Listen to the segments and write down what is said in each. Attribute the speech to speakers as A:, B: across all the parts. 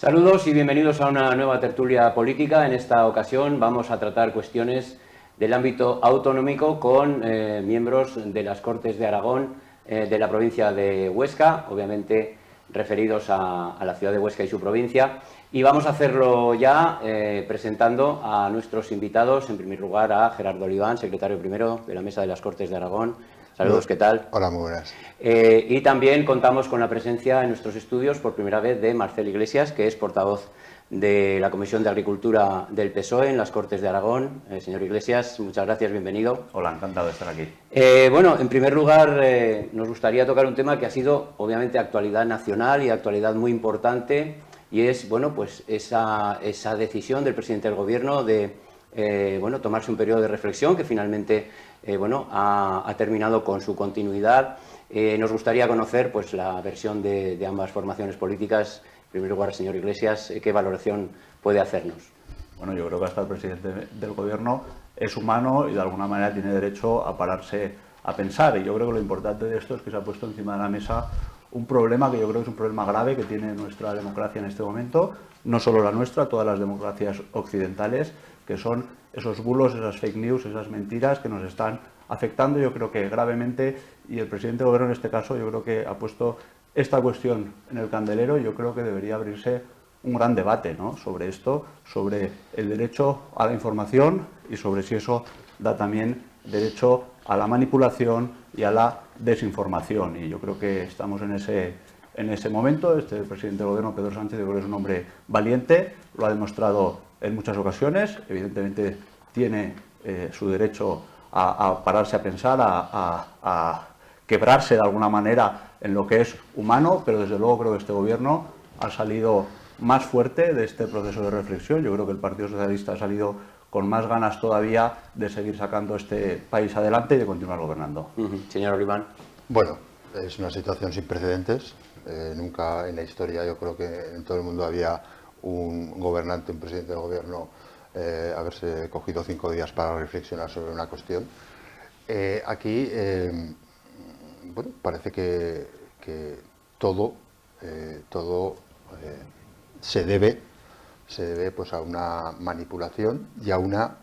A: Saludos y bienvenidos a una nueva tertulia política. En esta ocasión vamos a tratar cuestiones del ámbito autonómico con miembros de las Cortes de Aragón de la provincia de Huesca, obviamente referidos a la ciudad de Huesca y su provincia. Y vamos a hacerlo ya presentando a nuestros invitados, en primer lugar a Gerardo Oliván, secretario primero de la Mesa de las Cortes de Aragón. Saludos, ¿qué tal?
B: Hola, muy buenas.
A: Y también contamos con la presencia en nuestros estudios por primera vez de Marcel Iglesias, que es portavoz de la Comisión de Agricultura del PSOE en las Cortes de Aragón. Señor Iglesias, muchas gracias, bienvenido.
C: Hola, encantado de estar aquí.
A: Bueno, en primer lugar, nos gustaría tocar un tema que ha sido, obviamente, actualidad nacional y actualidad muy importante, y es, bueno, pues esa decisión del presidente del Gobierno de, tomarse un periodo de reflexión que finalmente, ha terminado con su continuidad. Nos gustaría conocer, pues, la versión de ambas formaciones políticas. En primer lugar, señor Iglesias, ¿qué valoración puede hacernos?
C: Bueno, yo creo que hasta el presidente del Gobierno es humano y de alguna manera tiene derecho a pararse a pensar. Y yo creo que lo importante de esto es que se ha puesto encima de la mesa un problema que yo creo que es un problema grave que tiene nuestra democracia en este momento, no solo la nuestra, todas las democracias occidentales, que son esos bulos, esas fake news, esas mentiras que nos están afectando, yo creo que gravemente, y el presidente del Gobierno en este caso yo creo que ha puesto esta cuestión en el candelero. Yo creo que debería abrirse un gran debate, ¿no?, sobre esto, sobre el derecho a la información y sobre si eso da también derecho a la manipulación y a la desinformación. Y yo creo que estamos en ese momento. El presidente del Gobierno, Pedro Sánchez, yo creo que es un hombre valiente, lo ha demostrado en muchas ocasiones. Evidentemente tiene su derecho a pararse a pensar, a quebrarse de alguna manera en lo que es humano, pero desde luego creo que este Gobierno ha salido más fuerte de este proceso de reflexión. Yo creo que el Partido Socialista ha salido con más ganas todavía de seguir sacando este país adelante y de continuar gobernando.
A: Señor Oliván.
B: Bueno, es una situación sin precedentes. Nunca en la historia, yo creo que en todo el mundo había un gobernante, un presidente del Gobierno, haberse cogido 5 días para reflexionar sobre una cuestión. Aquí, bueno, parece que todo se debe pues a una manipulación y a una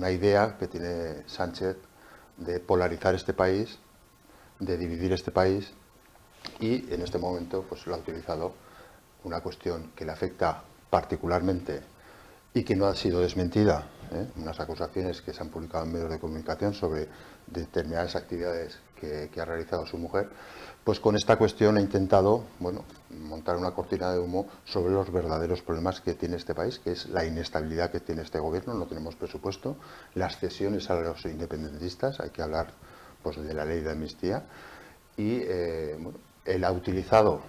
B: idea que tiene Sánchez de polarizar este país, de dividir este país, y en este momento pues lo ha utilizado una cuestión que le afecta particularmente y que no ha sido desmentida, unas acusaciones que se han publicado en medios de comunicación sobre determinadas actividades que ha realizado su mujer. Pues con esta cuestión ha intentado, bueno, montar una cortina de humo sobre los verdaderos problemas que tiene este país, que es la inestabilidad que tiene este Gobierno. No tenemos presupuesto, las cesiones a los independentistas, hay que hablar pues de la ley de amnistía, y bueno, él ha utilizado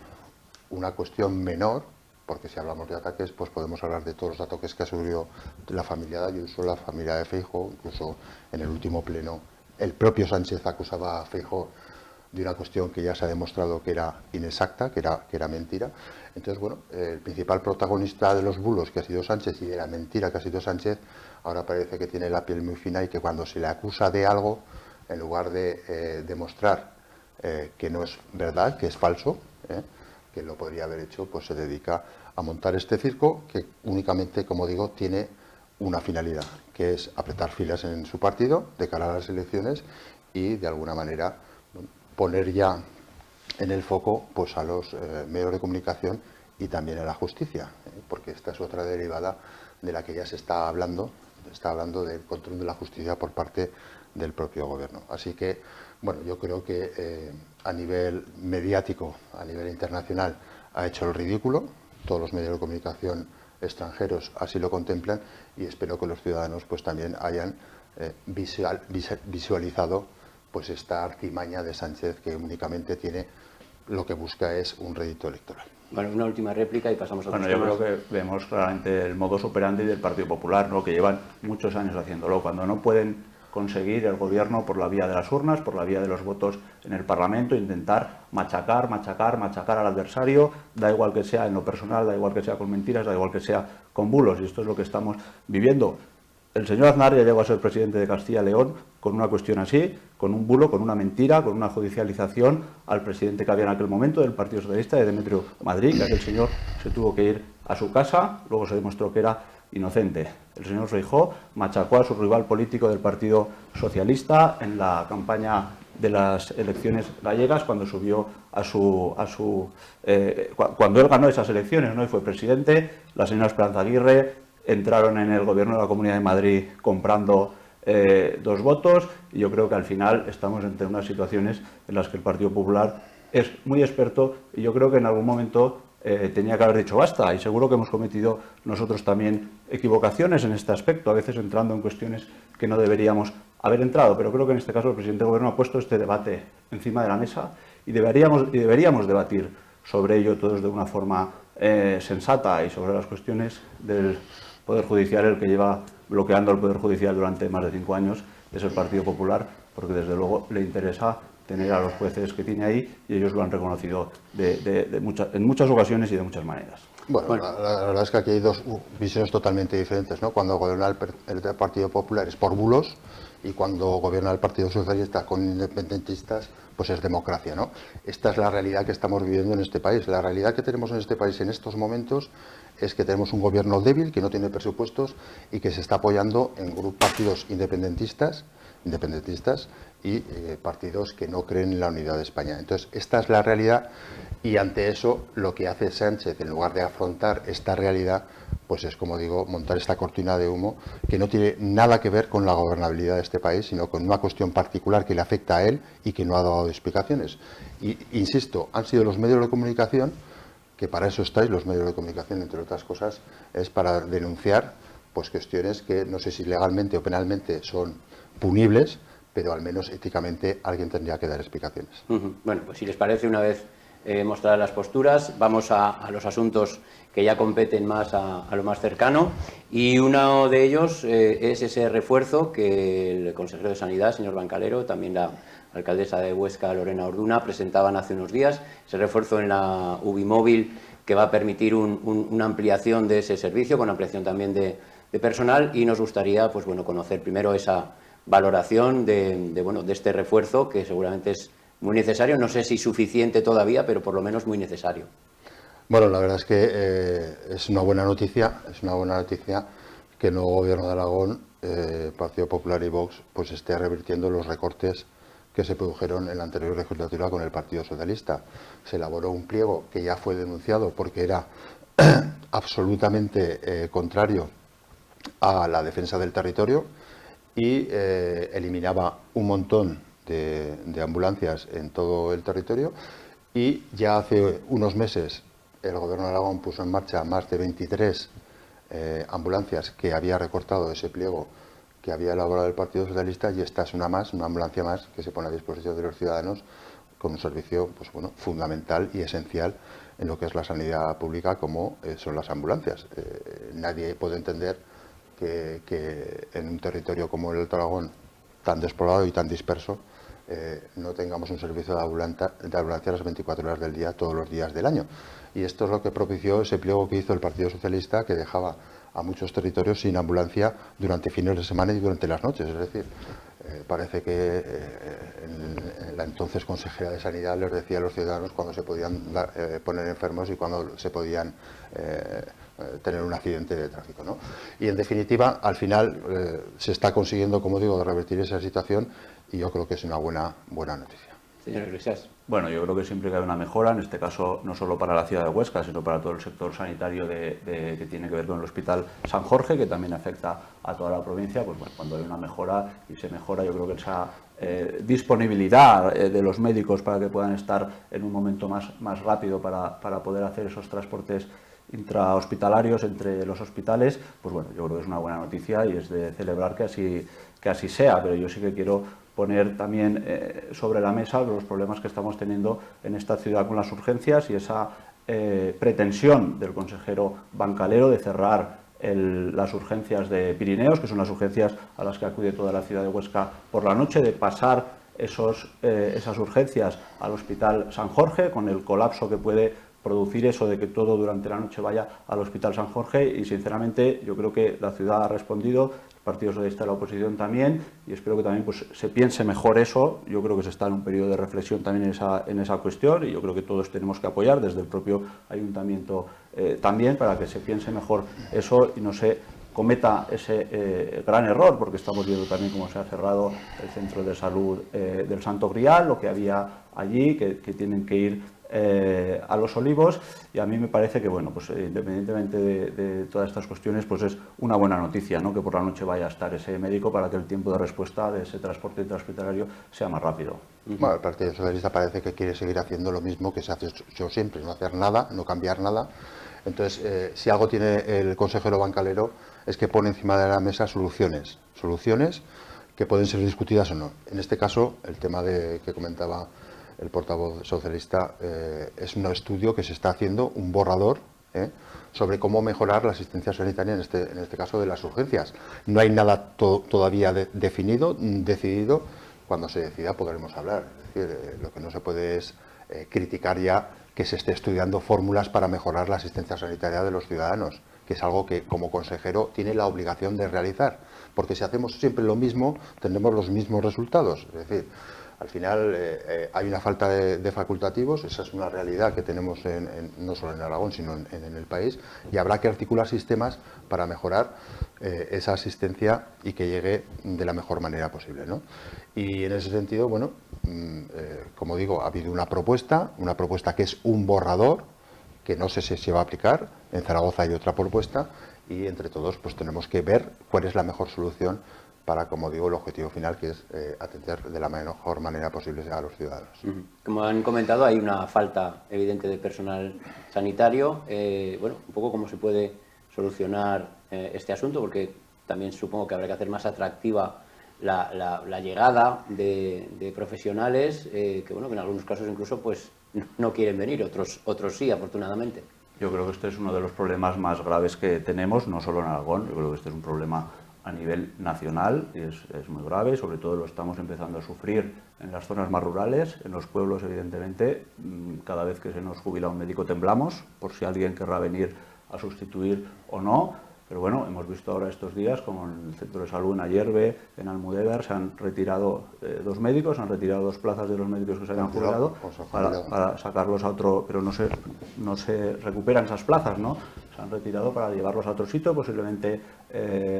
B: una cuestión menor, porque si hablamos de ataques, pues podemos hablar de todos los ataques que ha sufrido la familia de Ayuso, la familia de Feijóo. Incluso en el último pleno el propio Sánchez acusaba a Feijóo de una cuestión que ya se ha demostrado que era inexacta, que era mentira. Entonces, bueno, el principal protagonista de los bulos, que ha sido Sánchez, y de la mentira que ha sido Sánchez, ahora parece que tiene la piel muy fina y que cuando se le acusa de algo, en lugar de demostrar que no es verdad, que es falso, que lo podría haber hecho, pues se dedica a montar este circo que únicamente, como digo, tiene una finalidad, que es apretar filas en su partido de cara a las elecciones y, de alguna manera, poner ya en el foco pues a los medios de comunicación y también a la justicia, porque esta es otra derivada de la que ya se está hablando del control de la justicia por parte del propio Gobierno. Así que, bueno, yo creo que a nivel mediático, a nivel internacional, ha hecho el ridículo. Todos los medios de comunicación extranjeros así lo contemplan, y espero que los ciudadanos pues también hayan visualizado pues esta artimaña de Sánchez, que únicamente lo que busca es un rédito electoral.
A: Bueno, una última réplica y pasamos a otros
C: temas.
A: Yo
C: creo que vemos claramente el modus operandi del Partido Popular, ¿no?, que llevan muchos años haciéndolo. Cuando no pueden conseguir el Gobierno por la vía de las urnas, por la vía de los votos en el Parlamento, intentar machacar al adversario, da igual que sea en lo personal, da igual que sea con mentiras, da igual que sea con bulos, y esto es lo que estamos viviendo. el señor Aznar ya llegó a ser presidente de Castilla y León con una cuestión así, con un bulo, con una mentira, con una judicialización al presidente que había en aquel momento del Partido Socialista, de Demetrio Madrid, que aquel señor se tuvo que ir a su casa, luego se demostró que era inocente. El señor Feijóo machacó a su rival político del Partido Socialista en la campaña de las elecciones gallegas, cuando subió cuando él ganó esas elecciones, ¿no? Y fue presidente. La señora Esperanza Aguirre entraron en el gobierno de la Comunidad de Madrid comprando 2 votos, y yo creo que al final estamos entre unas situaciones en las que el Partido Popular es muy experto, y yo creo que en algún momento tenía que haber dicho basta, y seguro que hemos cometido nosotros también equivocaciones en este aspecto, a veces entrando en cuestiones que no deberíamos haber entrado, pero creo que en este caso el presidente del Gobierno ha puesto este debate encima de la mesa, y deberíamos debatir sobre ello todos de una forma sensata, y sobre las cuestiones del Poder Judicial. El que lleva bloqueando el Poder Judicial durante más de 5 años es el Partido Popular, porque desde luego le interesa tener a los jueces que tiene ahí, y ellos lo han reconocido en muchas ocasiones y de muchas maneras.
B: Bueno, la verdad es que aquí hay 2 visiones totalmente diferentes, ¿no? Cuando gobierna el Partido Popular es por bulos, y cuando gobierna el Partido Socialista con independentistas, pues es democracia, ¿no? Esta es la realidad que estamos viviendo en este país. La realidad que tenemos en este país en estos momentos es que tenemos un gobierno débil, que no tiene presupuestos y que se está apoyando en partidos independentistas y partidos que no creen en la unidad de España. Entonces, esta es la realidad, y ante eso lo que hace Sánchez, en lugar de afrontar esta realidad, pues es, como digo, montar esta cortina de humo que no tiene nada que ver con la gobernabilidad de este país, sino con una cuestión particular que le afecta a él y que no ha dado explicaciones. Y, insisto, han sido los medios de comunicación, que para eso estáis, los medios de comunicación, entre otras cosas, es para denunciar pues cuestiones que no sé si legalmente o penalmente son punibles, pero al menos éticamente alguien tendría que dar explicaciones.
A: Bueno, pues si les parece, una vez mostradas las posturas, vamos a los asuntos que ya competen más a lo más cercano, y uno de ellos es ese refuerzo que el consejero de Sanidad, señor Bancalero, también la alcaldesa de Huesca, Lorena Orduna, presentaban hace unos días, ese refuerzo en la UBI móvil, que va a permitir una ampliación de ese servicio, con ampliación también de personal, y nos gustaría pues, bueno, conocer primero esa valoración de este refuerzo, que seguramente es muy necesario, no sé si suficiente todavía, pero por lo menos muy necesario.
B: Bueno, la verdad es que es una buena noticia, que el nuevo Gobierno de Aragón, Partido Popular y Vox, pues esté revirtiendo los recortes que se produjeron en la anterior legislatura con el Partido Socialista. Se elaboró un pliego que ya fue denunciado porque era absolutamente contrario a la defensa del territorio, y eliminaba un montón de ambulancias en todo el territorio, y ya hace unos meses el Gobierno de Aragón puso en marcha más de 23 ambulancias que había recortado ese pliego que había elaborado el Partido Socialista, y esta es una ambulancia más que se pone a disposición de los ciudadanos, con un servicio pues, bueno, fundamental y esencial en lo que es la sanidad pública, como son las ambulancias. Nadie puede entender que en un territorio como el Alto Aragón, tan despoblado y tan disperso, no tengamos un servicio de ambulancia las 24 horas del día, todos los días del año. Y esto es lo que propició ese pliego que hizo el Partido Socialista, que dejaba a muchos territorios sin ambulancia durante fines de semana y durante las noches. Es decir, parece que la entonces consejera de Sanidad les decía a los ciudadanos cuándo se podían poner enfermos y cuándo se podían tener un accidente de tráfico, ¿no? Y en definitiva, al final se está consiguiendo, como digo, revertir esa situación, y yo creo que es una buena noticia.
A: Señor Iglesias.
C: Bueno, yo creo que siempre que hay una mejora, en este caso no solo para la ciudad de Huesca, sino para todo el sector sanitario que tiene que ver con el Hospital San Jorge, que también afecta a toda la provincia, pues bueno, cuando hay una mejora y se mejora, yo creo que esa disponibilidad de los médicos para que puedan estar en un momento más rápido para poder hacer esos transportes intrahospitalarios entre los hospitales, pues bueno, yo creo que es una buena noticia y es de celebrar que así sea, pero yo sí que quiero poner también sobre la mesa los problemas que estamos teniendo en esta ciudad con las urgencias y esa pretensión del consejero Bancalero de cerrar las urgencias de Pirineos, que son las urgencias a las que acude toda la ciudad de Huesca por la noche, de pasar esas urgencias al Hospital San Jorge, con el colapso que puede producir eso de que todo durante la noche vaya al Hospital San Jorge, y sinceramente yo creo que la ciudad ha respondido, el Partido Socialista de la oposición también, y espero que también pues, se piense mejor eso. Yo creo que se está en un periodo de reflexión también en esa cuestión, y yo creo que todos tenemos que apoyar desde el propio ayuntamiento también, para que se piense mejor eso y no se cometa ese gran error, porque estamos viendo también cómo se ha cerrado el centro de salud del Santo Grial, lo que había allí, que tienen que ir a Los Olivos, y a mí me parece que, bueno, pues independientemente de todas estas cuestiones, pues es una buena noticia, ¿no?, que por la noche vaya a estar ese médico para que el tiempo de respuesta de ese transporte intrahospitalario sea más rápido.
B: Bueno, el Partido Socialista parece que quiere seguir haciendo lo mismo que se hace hecho siempre, no hacer nada, no cambiar nada. Entonces, si algo tiene el consejero Bancalero es que pone encima de la mesa soluciones que pueden ser discutidas o no. En este caso, el tema que comentaba el portavoz socialista, es un estudio que se está haciendo, un borrador, sobre cómo mejorar la asistencia sanitaria, en este caso de las urgencias. No hay nada todavía decidido. Cuando se decida podremos hablar. Es decir, lo que no se puede es criticar ya que se esté estudiando fórmulas para mejorar la asistencia sanitaria de los ciudadanos, que es algo que como consejero tiene la obligación de realizar, porque si hacemos siempre lo mismo tendremos los mismos resultados. Es decir, al final hay una falta de facultativos, esa es una realidad que tenemos no solo en Aragón, sino en el país, y habrá que articular sistemas para mejorar esa asistencia y que llegue de la mejor manera posible, ¿no? Y en ese sentido, bueno, como digo, ha habido una propuesta que es un borrador, que no sé si se va a aplicar. En Zaragoza hay otra propuesta, y entre todos pues tenemos que ver cuál es la mejor solución para, como digo, el objetivo final, que es atender de la mejor manera posible a los ciudadanos.
A: Como han comentado, hay una falta evidente de personal sanitario. Bueno, un poco cómo se puede solucionar este asunto, porque también supongo que habrá que hacer más atractiva la llegada de profesionales que, bueno, que en algunos casos incluso pues no quieren venir, otros sí, afortunadamente.
C: Yo creo que este es uno de los problemas más graves que tenemos, no solo en Aragón. Yo creo que este es un problema a nivel nacional, y es muy grave. Sobre todo lo estamos empezando a sufrir en las zonas más rurales. En los pueblos, evidentemente, cada vez que se nos jubila un médico temblamos por si alguien querrá venir a sustituir o no. Pero bueno, hemos visto ahora estos días como en el centro de salud en Ayerbe, en Almudévar, se han retirado 2 médicos, se han retirado 2 plazas de los médicos que se habían jubilado para sacarlos a otro, pero no se recuperan esas plazas, ¿no? Se han retirado para llevarlos a otro sitio, posiblemente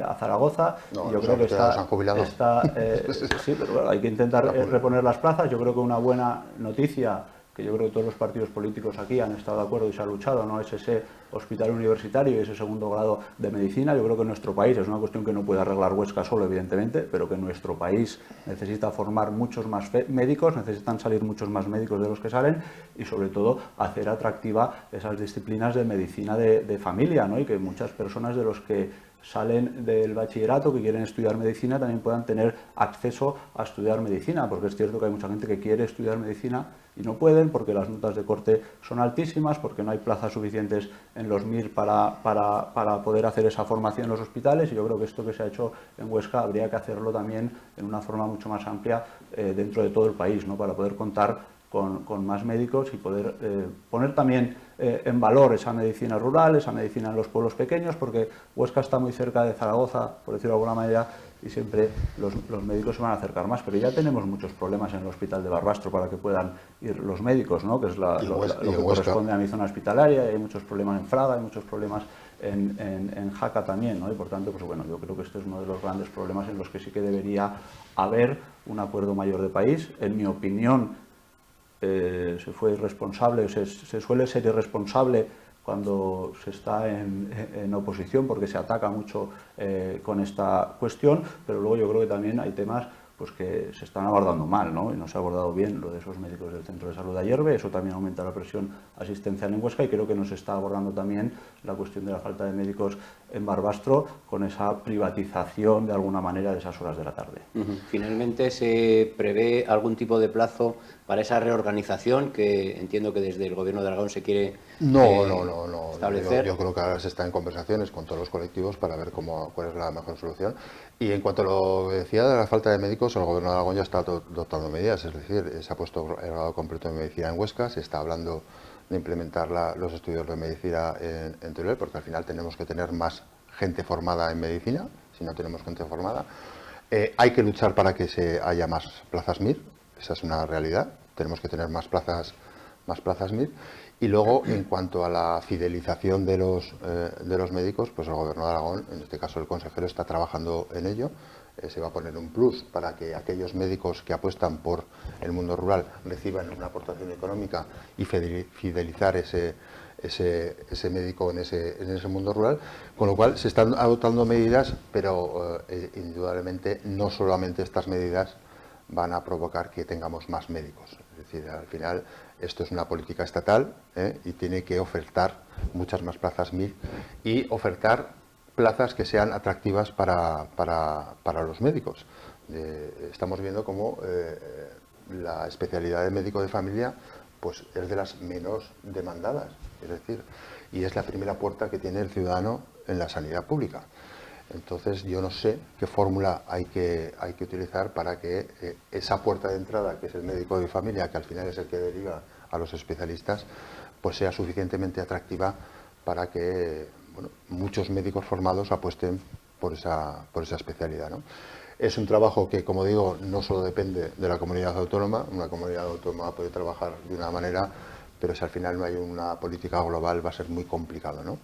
C: a Zaragoza.
B: No,
C: yo creo que
B: se han jubilado.
C: Sí, pero bueno, hay que intentar reponer las plazas. Yo creo que una buena noticia, que yo creo que todos los partidos políticos aquí han estado de acuerdo y se ha luchado, ¿no?, es ese hospital universitario y ese segundo grado de medicina. Yo creo que en nuestro país es una cuestión que no puede arreglar Huesca solo, evidentemente, pero que nuestro país necesita formar muchos más médicos, necesitan salir muchos más médicos de los que salen, y sobre todo hacer atractiva esas disciplinas de medicina de familia, ¿no?, y que muchas personas de los que salen del bachillerato, que quieren estudiar medicina, también puedan tener acceso a estudiar medicina, porque es cierto que hay mucha gente que quiere estudiar medicina y no pueden porque las notas de corte son altísimas, porque no hay plazas suficientes en los MIR para poder hacer esa formación en los hospitales. Y yo creo que esto que se ha hecho en Huesca habría que hacerlo también en una forma mucho más amplia dentro de todo el país, ¿no?, para poder contar con más médicos y poder poner también en valor esa medicina rural, esa medicina en los pueblos pequeños, porque Huesca está muy cerca de Zaragoza, por decirlo de alguna manera, y siempre los médicos se van a acercar más. Pero ya tenemos muchos problemas en el hospital de Barbastro para que puedan ir los médicos, ¿no?, que es lo que corresponde a mi zona hospitalaria. Y hay muchos problemas en Fraga, hay muchos problemas en Jaca también, ¿no? Y por tanto, pues bueno, yo creo que este es uno de los grandes problemas en los que sí que debería haber un acuerdo mayor de país. En mi opinión, se fue irresponsable, se suele ser irresponsable cuando se está en oposición, porque se ataca mucho con esta cuestión, pero luego yo creo que también hay temas pues que se están abordando mal, ¿no?, y no se ha abordado bien lo de esos médicos del centro de salud de Ayerbe. Eso también aumenta la presión asistencial en Huesca, y creo que no se está abordando también la cuestión de la falta de médicos en Barbastro, con esa privatización de alguna manera de esas horas de la tarde.
A: Finalmente, ¿se prevé algún tipo de plazo para esa reorganización que entiendo que desde el Gobierno de Aragón se quiere establecer?
B: Yo creo que ahora se está en conversaciones con todos los colectivos para ver cuál es la mejor solución. Y en cuanto a lo que decía de la falta de médicos, el Gobierno de Aragón ya está adoptando medidas. Es decir, se ha puesto el grado completo de medicina en Huesca, se está hablando de implementar los estudios de medicina en Teruel, porque al final tenemos que tener más gente formada en medicina, si no tenemos gente formada. Hay que luchar para que haya más plazas MIR, esa es una realidad, tenemos que tener más plazas MIR. Y luego, en cuanto a la fidelización de los médicos, pues el Gobierno de Aragón, en este caso el consejero, está trabajando en ello. Se va a poner un plus para que aquellos médicos que apuestan por el mundo rural reciban una aportación económica y fidelizar ese médico en ese mundo rural, con lo cual se están adoptando medidas, pero indudablemente no solamente estas medidas van a provocar que tengamos más médicos. Es decir, al final esto es una política estatal y tiene que ofertar muchas más plazas MIR y ofertar plazas que sean atractivas para los médicos. Estamos viendo cómo la especialidad de médico de familia pues es de las menos demandadas, es decir, y es la primera puerta que tiene el ciudadano en la sanidad pública. Entonces yo no sé qué fórmula hay que utilizar para que esa puerta de entrada, que es el médico de familia, que al final es el que deriva a los especialistas, pues sea suficientemente atractiva para que muchos médicos formados apuesten por esa especialidad, ¿no? Es un trabajo que, como digo, no solo depende de la comunidad autónoma. Una comunidad autónoma puede trabajar de una manera, pero si al final no hay una política global va a ser muy complicado, ¿no?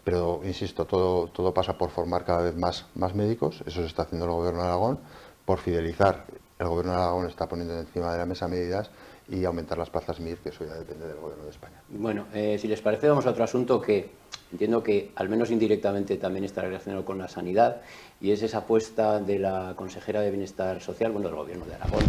B: Pero, insisto, todo pasa por formar cada vez más médicos. Eso se está haciendo el Gobierno de Aragón, por fidelizar. El Gobierno de Aragón está poniendo encima de la mesa medidas y aumentar las plazas MIR, que eso ya depende del Gobierno de España.
A: Bueno, si les parece, vamos a otro asunto que entiendo que al menos indirectamente también está relacionado con la sanidad, y es esa apuesta de la consejera de Bienestar Social, del Gobierno de Aragón,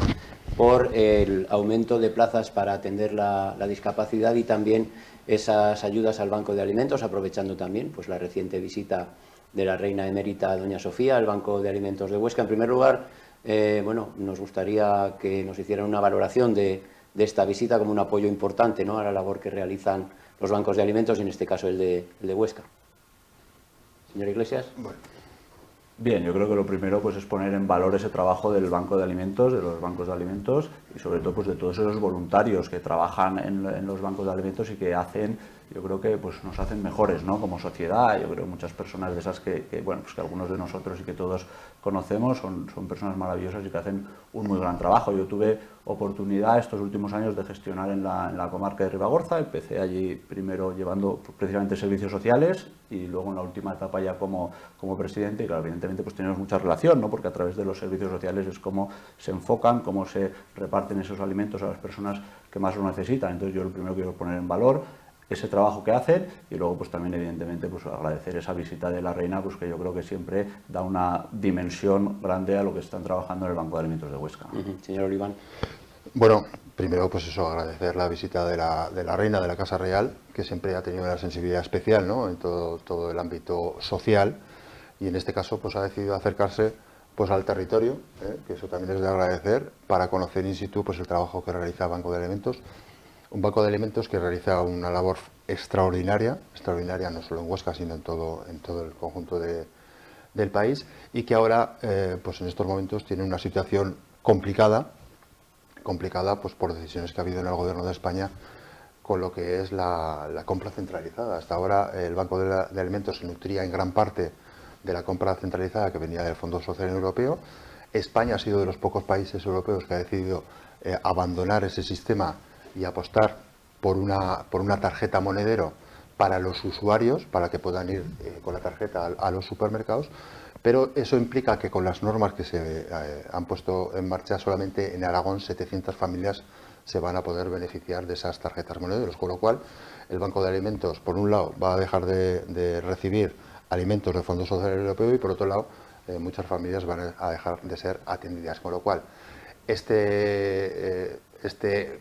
A: por el aumento de plazas para atender la discapacidad y también esas ayudas al Banco de Alimentos, aprovechando también pues la reciente visita de la reina emérita doña Sofía al Banco de Alimentos de Huesca. En primer lugar, nos gustaría que nos hicieran una valoración de esta visita como un apoyo importante, ¿no?, a la labor que realizan los bancos de alimentos, y en este caso el de Huesca. Señor Iglesias.
B: Bueno.
C: Bien, yo creo que lo primero pues es poner en valor ese trabajo del Banco de Alimentos, de los bancos de alimentos, y sobre todo pues de todos esos voluntarios que trabajan en los bancos de alimentos y que hacen, yo creo que pues nos hacen mejores, ¿no?, como sociedad. Yo creo que muchas personas de esas que algunos de nosotros y que todos conocemos son personas maravillosas y que hacen un muy gran trabajo. Yo tuve oportunidad estos últimos años de gestionar en la comarca de Ribagorza. Empecé allí primero llevando precisamente servicios sociales y luego en la última etapa ya como presidente, y claro, evidentemente pues tenemos mucha relación, ¿no?, porque a través de los servicios sociales es cómo se enfocan, cómo se reparten esos alimentos a las personas que más lo necesitan. Entonces yo lo primero que quiero poner en valor ese trabajo que hacen, y luego pues también evidentemente pues agradecer esa visita de la reina, pues que yo creo que siempre da una dimensión grande a lo que están trabajando en el Banco de Alimentos de Huesca.
A: Señor Oliván.
B: Bueno, primero pues eso, agradecer la visita de la reina de la Casa Real, que siempre ha tenido una sensibilidad especial, ¿no?, en todo el ámbito social, y en este caso pues ha decidido acercarse pues al territorio, que eso también es de agradecer, para conocer in situ pues el trabajo que realiza el Banco de Alimentos. Un banco de alimentos que realiza una labor extraordinaria no solo en Huesca, sino en todo el conjunto del país, y que ahora, pues en estos momentos, tiene una situación complicada pues por decisiones que ha habido en el Gobierno de España con lo que es la compra centralizada. Hasta ahora el Banco de Alimentos se nutría en gran parte de la compra centralizada que venía del Fondo Social Europeo. España ha sido de los pocos países europeos que ha decidido abandonar ese sistema y apostar por una tarjeta monedero para los usuarios, para que puedan ir con la tarjeta a los supermercados, pero eso implica que con las normas que se han puesto en marcha, solamente en Aragón 700 familias se van a poder beneficiar de esas tarjetas monederos, con lo cual el Banco de Alimentos, por un lado, va a dejar de recibir alimentos del Fondo Social Europeo, y por otro lado, muchas familias van a dejar de ser atendidas, con lo cual este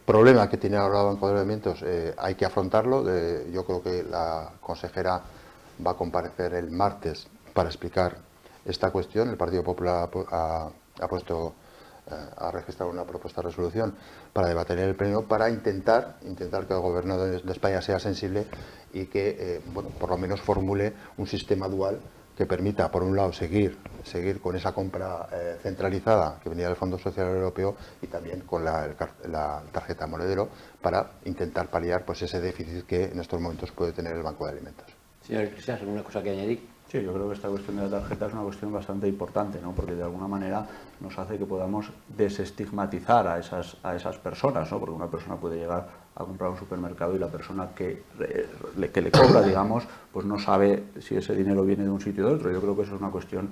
B: problema que tiene ahora el Banco de Alimentos hay que afrontarlo. Yo creo que la consejera va a comparecer el martes para explicar esta cuestión. El Partido Popular ha registrado una propuesta de resolución para debatir en el Pleno, para intentar que el Gobierno de España sea sensible y que por lo menos formule un sistema dual que permita, por un lado, seguir con esa compra centralizada que venía del Fondo Social Europeo y también con la tarjeta monedero para intentar paliar pues ese déficit que en estos momentos puede tener el Banco de Alimentos.
A: Señor Iglesias, ¿alguna cosa que añadir?
C: Sí, yo creo que esta cuestión de la tarjeta es una cuestión bastante importante, ¿no? Porque de alguna manera nos hace que podamos desestigmatizar a esas personas, ¿no? Porque una persona puede llegar a comprar un supermercado y la persona que le cobra, digamos, pues no sabe si ese dinero viene de un sitio o de otro. Yo creo que eso es una cuestión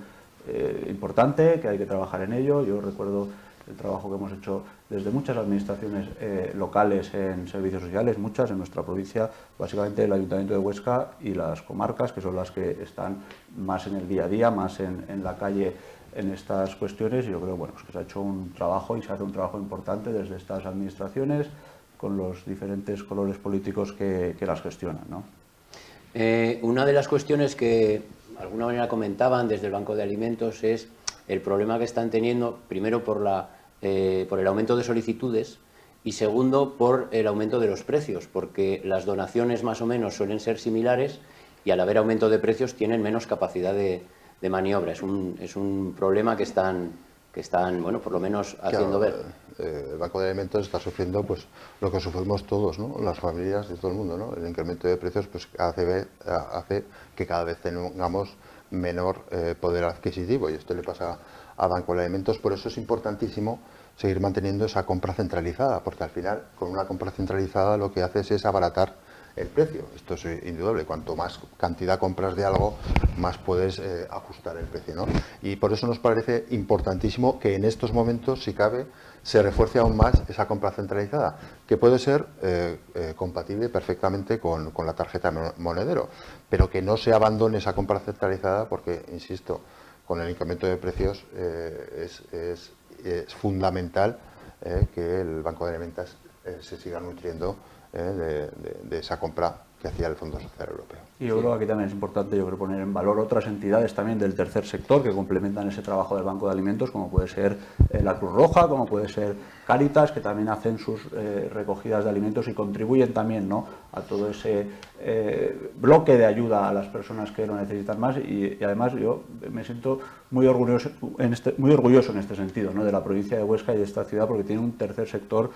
C: importante, que hay que trabajar en ello. Yo recuerdo el trabajo que hemos hecho desde muchas administraciones locales en servicios sociales, muchas en nuestra provincia, básicamente el Ayuntamiento de Huesca y las comarcas, que son las que están más en el día a día, más en la calle en estas cuestiones. Y yo creo bueno, pues que se ha hecho un trabajo y se hace un trabajo importante desde estas administraciones con los diferentes colores políticos que las gestionan, ¿no?
A: Una de las cuestiones que de alguna manera comentaban desde el Banco de Alimentos es el problema que están teniendo, primero por el aumento de solicitudes y segundo por el aumento de los precios, porque las donaciones más o menos suelen ser similares y al haber aumento de precios tienen menos capacidad de maniobra. Es un problema que están, bueno, por lo menos haciendo ver.
B: El Banco de Alimentos está sufriendo pues lo que sufrimos todos, ¿no? Las familias y todo el mundo, ¿no? El incremento de precios pues hace que cada vez tengamos menor poder adquisitivo, y esto le pasa a Banco de Alimentos. Por eso es importantísimo seguir manteniendo esa compra centralizada, porque al final con una compra centralizada lo que haces es abaratar el precio. Esto es indudable. Cuanto más cantidad compras de algo, más puedes ajustar el precio, ¿no? Y por eso nos parece importantísimo que en estos momentos, si cabe, se refuerce aún más esa compra centralizada, que puede ser compatible perfectamente con la tarjeta monedero, pero que no se abandone esa compra centralizada porque, insisto, con el incremento de precios es fundamental que el Banco de Alimentos se siga nutriendo de esa compra que hacía el Fondo Social Europeo.
C: Y yo creo que aquí también es importante poner en valor otras entidades también del tercer sector que complementan ese trabajo del Banco de Alimentos, como puede ser la Cruz Roja, como puede ser Cáritas, que también hacen sus recogidas de alimentos y contribuyen también, ¿no?, a todo ese bloque de ayuda a las personas que lo necesitan más. Y además yo me siento muy orgulloso en este sentido, ¿no?, de la provincia de Huesca y de esta ciudad, porque tiene un tercer sector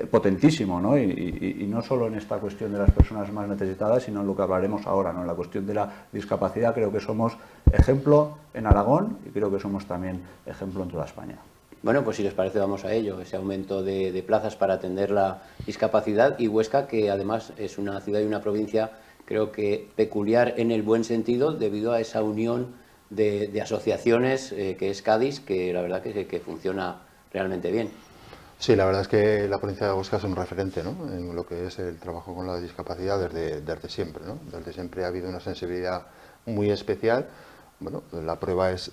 C: potentísimo, ¿no? Y no solo en esta cuestión de las personas más necesitadas, sino en lo que hablaremos ahora, ¿no?, en la cuestión de la discapacidad. Creo que somos ejemplo en Aragón y creo que somos también ejemplo en toda España.
A: Bueno, pues si les parece vamos a ello, ese aumento de plazas para atender la discapacidad. Y Huesca, que además es una ciudad y una provincia, creo que peculiar en el buen sentido, debido a esa unión de asociaciones que es Cádiz, que la verdad que funciona realmente bien.
B: Sí, la verdad es que la provincia de Huesca es un referente, ¿no?, en lo que es el trabajo con la discapacidad desde siempre, ¿no? Desde siempre ha habido una sensibilidad muy especial. Bueno, la prueba es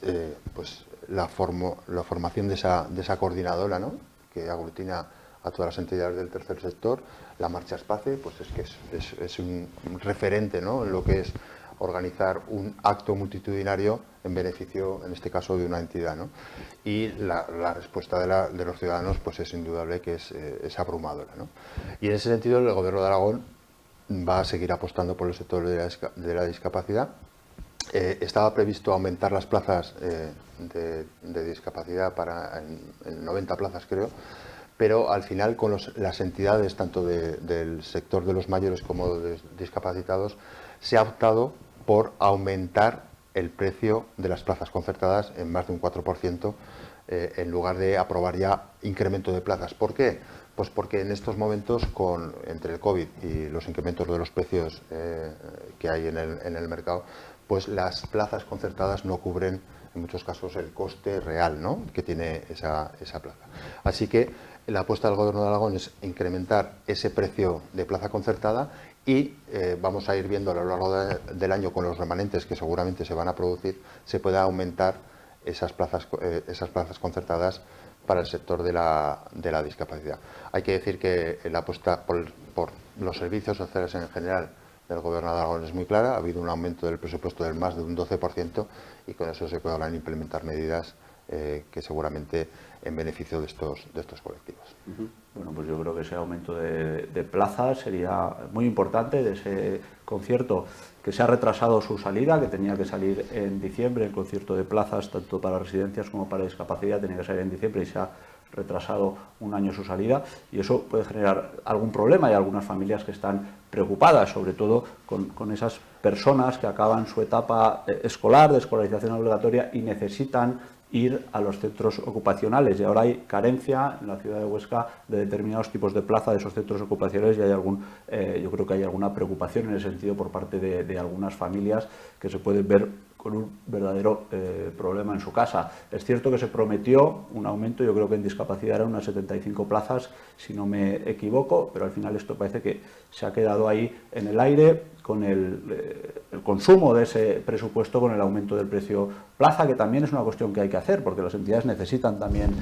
B: pues la formación de esa coordinadora, ¿no?, que aglutina a todas las entidades del tercer sector. La Marcha Espace, pues es que es un referente, ¿no?, en lo que es organizar un acto multitudinario en beneficio, en este caso, de una entidad, ¿no? Y la respuesta de los ciudadanos pues es indudable que es abrumadora, ¿no? Y en ese sentido el Gobierno de Aragón va a seguir apostando por el sector de la discapacidad. Estaba previsto aumentar las plazas de discapacidad en 90 plazas, creo, pero al final con las entidades tanto del sector de los mayores como de discapacitados se ha optado por aumentar el precio de las plazas concertadas en más de un 4%, en lugar de aprobar ya incremento de plazas. ¿Por qué? Pues porque en estos momentos, entre el COVID y los incrementos de los precios que hay en el mercado, pues las plazas concertadas no cubren en muchos casos el coste real, ¿no?, que tiene esa plaza. Así que la apuesta del Gobierno de Aragón es incrementar ese precio de plaza concertada y vamos a ir viendo a lo largo del año, con los remanentes que seguramente se van a producir, se pueda aumentar esas plazas concertadas para el sector de la discapacidad. Hay que decir que la apuesta por los servicios sociales en general del Gobierno de Aragón es muy clara. Ha habido un aumento del presupuesto del más de un 12% y con eso se podrán implementar medidas que seguramente en beneficio de estos colectivos.
C: Bueno, pues yo creo que ese aumento de plazas sería muy importante, de ese concierto que se ha retrasado su salida, que tenía que salir en diciembre, el concierto de plazas, tanto para residencias como para discapacidad, tenía que salir en diciembre y se ha retrasado un año su salida, y eso puede generar algún problema. Hay algunas familias que están preocupadas, sobre todo con esas personas que acaban su etapa escolar, de escolarización obligatoria, y necesitan ir a los centros ocupacionales, y ahora hay carencia en la ciudad de Huesca de determinados tipos de plaza de esos centros ocupacionales, y hay yo creo que hay alguna preocupación en ese sentido por parte de algunas familias que se pueden ver con un verdadero problema en su casa. Es cierto que se prometió un aumento, yo creo que en discapacidad eran unas 75 plazas, si no me equivoco, pero al final esto parece que se ha quedado ahí en el aire, con el consumo de ese presupuesto, con el aumento del precio plaza, que también es una cuestión que hay que hacer, porque las entidades necesitan también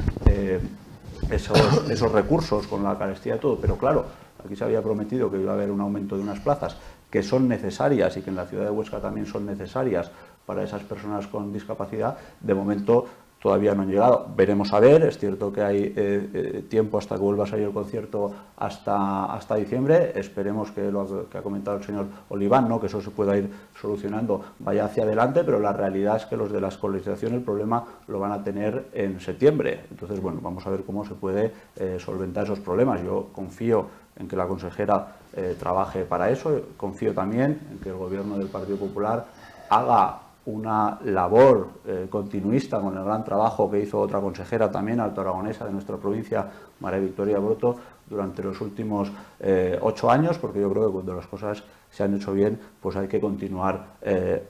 C: esos recursos con la carestía y todo, pero claro, aquí se había prometido que iba a haber un aumento de unas plazas que son necesarias y que en la ciudad de Huesca también son necesarias para esas personas con discapacidad. De momento todavía no han llegado. Veremos a ver, es cierto que hay tiempo hasta que vuelva a salir el concierto hasta diciembre. Esperemos que lo que ha comentado el señor Oliván, ¿no?, que eso se pueda ir solucionando, vaya hacia adelante, pero la realidad es que los de la escolarización el problema lo van a tener en septiembre. Entonces, bueno, vamos a ver cómo se puede solventar esos problemas. Yo confío en que la consejera trabaje para eso, confío también en que el Gobierno del Partido Popular haga una labor continuista con el gran trabajo que hizo otra consejera también altoaragonesa de nuestra provincia, María Victoria Broto, durante los últimos 8 años, porque yo creo que cuando las cosas se han hecho bien, pues hay que continuar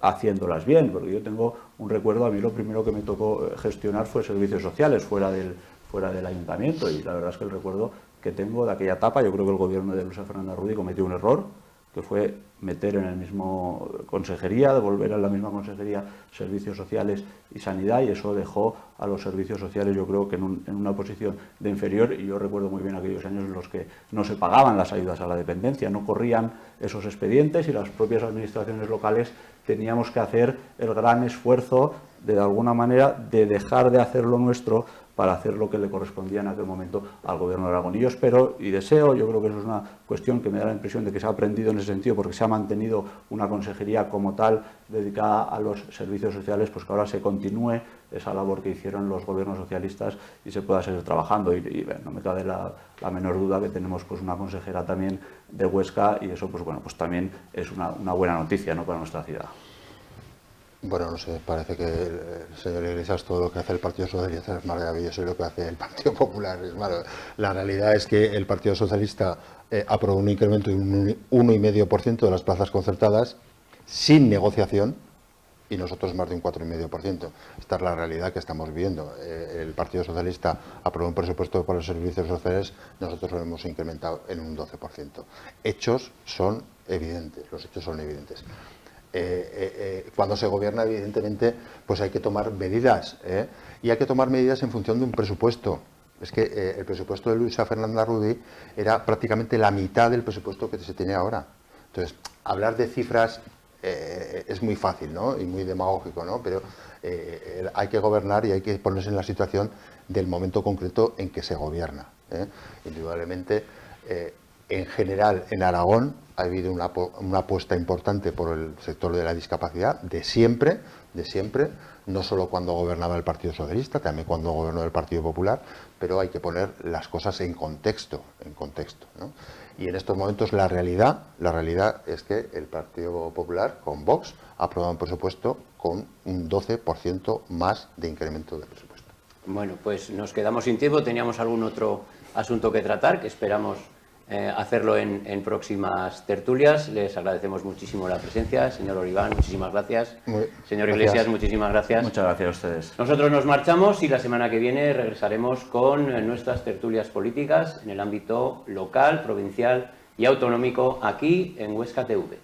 C: haciéndolas bien, porque yo tengo un recuerdo, a mí lo primero que me tocó gestionar fue servicios sociales fuera del ayuntamiento, y la verdad es que el recuerdo que tengo de aquella etapa, yo creo que el gobierno de Luisa Fernanda Rudi cometió un error, que fue meter en el mismo consejería, devolver a la misma consejería servicios sociales y sanidad, y eso dejó a los servicios sociales, yo creo que en una posición de inferior, y yo recuerdo muy bien aquellos años en los que no se pagaban las ayudas a la dependencia, no corrían esos expedientes, y las propias administraciones locales teníamos que hacer el gran esfuerzo de alguna manera de dejar de hacer lo nuestro para hacer lo que le correspondía en aquel momento al Gobierno de Aragón. Y yo espero y deseo, yo creo que eso es una cuestión que me da la impresión de que se ha aprendido en ese sentido, porque se ha mantenido una consejería como tal dedicada a los servicios sociales, pues que ahora se continúe esa labor que hicieron los gobiernos socialistas y se pueda seguir trabajando. Y no me cabe la menor duda que tenemos pues una consejera también de Huesca, y eso pues bueno, pues también es una buena noticia, ¿no?, para nuestra ciudad.
B: Bueno, no sé, parece que el señor Iglesias todo lo que hace el Partido Socialista es maravilloso y lo que hace el Partido Popular es malo. La realidad es que el Partido Socialista aprobó un incremento de un 1,5% de las plazas concertadas sin negociación, y nosotros más de un 4,5%. Esta es la realidad que estamos viendo. El Partido Socialista aprobó un presupuesto para los servicios sociales, nosotros lo hemos incrementado en un 12%. Hechos son evidentes, los hechos son evidentes. Cuando se gobierna, evidentemente, pues hay que tomar medidas, y hay que tomar medidas en función de un presupuesto. Es que el presupuesto de Luisa Fernanda Rudi era prácticamente la mitad del presupuesto que se tiene ahora. Entonces, hablar de cifras es muy fácil, ¿no?, y muy demagógico, ¿no?, pero hay que gobernar y hay que ponerse en la situación del momento concreto en que se gobierna. Indudablemente, en general, en Aragón ha habido una apuesta importante por el sector de la discapacidad de siempre, no solo cuando gobernaba el Partido Socialista, también cuando gobernó el Partido Popular, pero hay que poner las cosas en contexto, ¿no? Y en estos momentos la realidad es que el Partido Popular, con Vox, ha aprobado un presupuesto con un 12% más de incremento del presupuesto.
A: Bueno, pues nos quedamos sin tiempo, teníamos algún otro asunto que tratar, que esperamos hacerlo en próximas tertulias. Les agradecemos muchísimo la presencia. Señor Oliván, muchísimas gracias. Señor Iglesias, muchísimas gracias.
C: Muchas gracias a ustedes.
A: Nosotros nos marchamos y la semana que viene regresaremos con nuestras tertulias políticas en el ámbito local, provincial y autonómico aquí en Huesca TV.